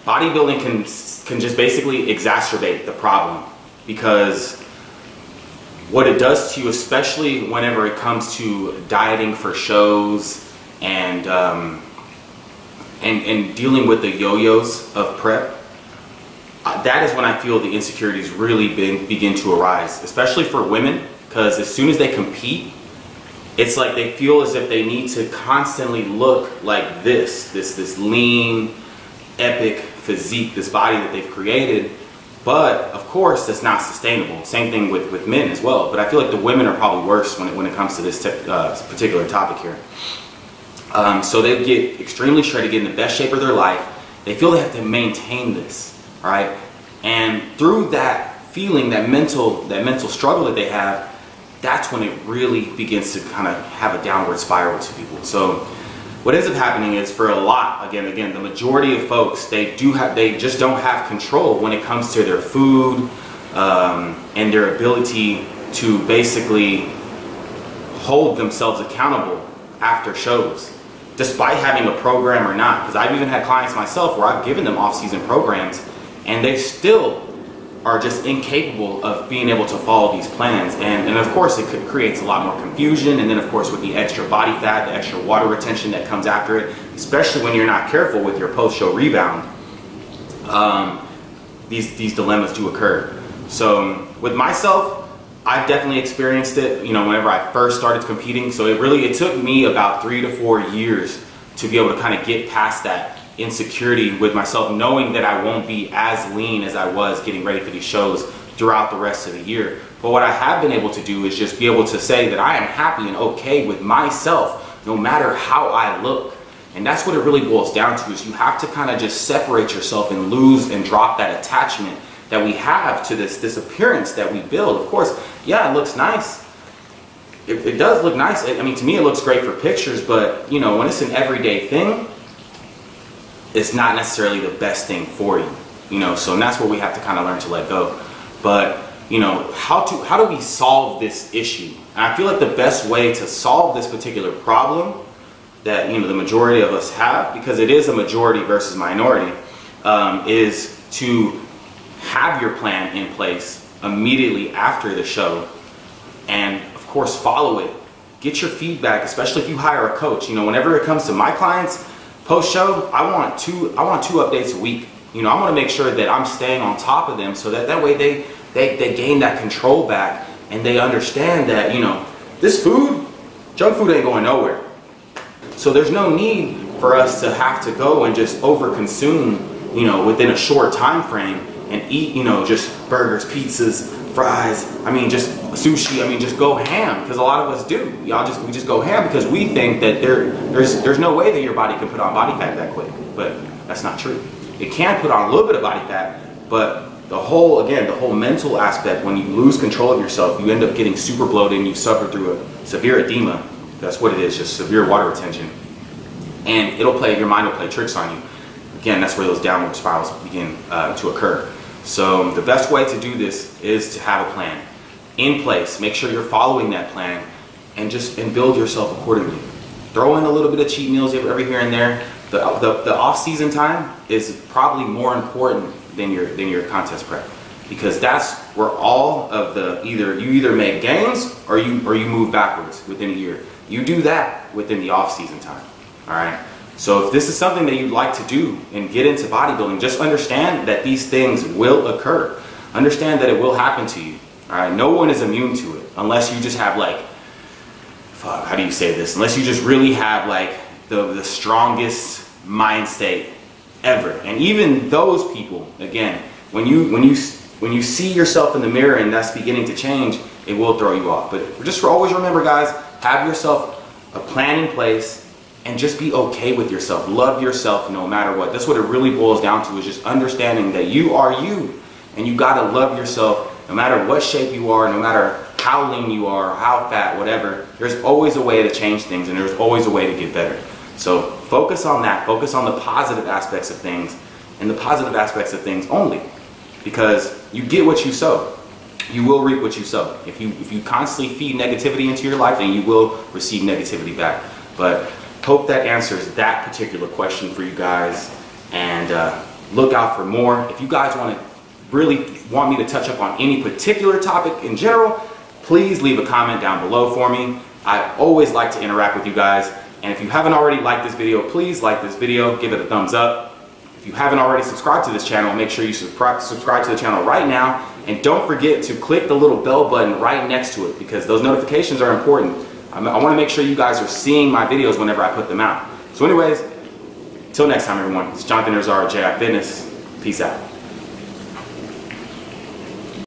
bodybuilding can just basically exacerbate the problem, because what it does to you, especially whenever it comes to dieting for shows and dealing with the yo-yos of prep, that is when I feel the insecurities really begin to arise, especially for women, because as soon as they compete, it's like they feel as if they need to constantly look like this lean, epic physique, this body that they've created. But of course, that's not sustainable. Same thing with men as well. But I feel like the women are probably worse when it comes to this particular topic here. So they get extremely shredded, get in the best shape of their life. They feel they have to maintain this, all right? And through that feeling, that mental struggle that they have, that's when it really begins to kind of have a downward spiral to people. So what ends up happening is, for a lot, again, the majority of folks, they just don't have control when it comes to their food and their ability to basically hold themselves accountable after shows, despite having a program or not. Because I've even had clients myself where I've given them off-season programs and they still are just incapable of being able to follow these plans. And of course it creates a lot more confusion, and then of course with the extra body fat, the extra water retention that comes after it, especially when you're not careful with your post-show rebound, these dilemmas do occur. So with myself, I've definitely experienced it, you know, whenever I first started competing. So it took me about 3 to 4 years to be able to kind of get past that insecurity with myself, knowing that I won't be as lean as I was getting ready for these shows throughout the rest of the year. But what I have been able to do is just be able to say that I am happy and okay with myself no matter how I look. And that's what it really boils down to, is you have to kind of just separate yourself and lose and drop that attachment that we have to this appearance that we build. Of course, yeah, it looks nice. It does look nice. I mean, to me it looks great for pictures, but you know, when it's an everyday thing, it's not necessarily the best thing for you, you know. So, and that's what we have to kind of learn to let go. But you know, how do we solve this issue? And I feel like the best way to solve this particular problem that, you know, the majority of us have, because it is a majority versus minority, is to have your plan in place immediately after the show, and of course follow it. Get your feedback, especially if you hire a coach. You know, whenever it comes to my clients, post-show, I want two updates a week. You know, I want to make sure that I'm staying on top of them, so that way they gain that control back, and they understand that, you know, this food, junk food ain't going nowhere. So there's no need for us to have to go and just overconsume, you know, within a short time frame and eat, you know, just burgers, pizzas, fries, I mean, just sushi, I mean, just go ham, because a lot of us do. We just go ham because we think that there's no way that your body can put on body fat that quick, but that's not true. It can put on a little bit of body fat, but the whole mental aspect, when you lose control of yourself, you end up getting super bloated and you suffer through a severe edema. That's what it is, just severe water retention. And your mind will play tricks on you. Again, that's where those downward spirals begin to occur. So the best way to do this is to have a plan in place. Make sure you're following that plan, and build yourself accordingly. Throw in a little bit of cheat meals every here and there. The off-season time is probably more important than your contest prep, because that's where all of you either make gains or you move backwards within a year. You do that within the off-season time. All right. So if this is something that you'd like to do and get into bodybuilding, just understand that these things will occur. Understand that it will happen to you. All right. No one is immune to it, unless you just have like, how do you say this? Unless you just really have like the strongest mind state ever. And even those people, again, when you see yourself in the mirror and that's beginning to change, it will throw you off. But just always remember, guys, have yourself a plan in place. And just be okay with yourself. Love yourself no matter what. That's what it really boils down to, is just understanding that you are you. And you gotta love yourself no matter what shape you are, no matter how lean you are, how fat, whatever. There's always a way to change things, and there's always a way to get better. So focus on that. Focus on the positive aspects of things, and the positive aspects of things only. Because you get what you sow. You will reap what you sow. If you constantly feed negativity into your life, then you will receive negativity back. But hope that answers that particular question for you guys. And look out for more. If you guys really want me to touch up on any particular topic in general, please leave a comment down below for me. I always like to interact with you guys. And if you haven't already liked this video, please like this video, give it a thumbs up. If you haven't already subscribed to this channel, make sure you subscribe to the channel right now. And don't forget to click the little bell button right next to it, because those notifications are important. I want to make sure you guys are seeing my videos whenever I put them out. So anyways, till next time everyone, it's Jonathan Irizarry, JI Fitness. Peace out.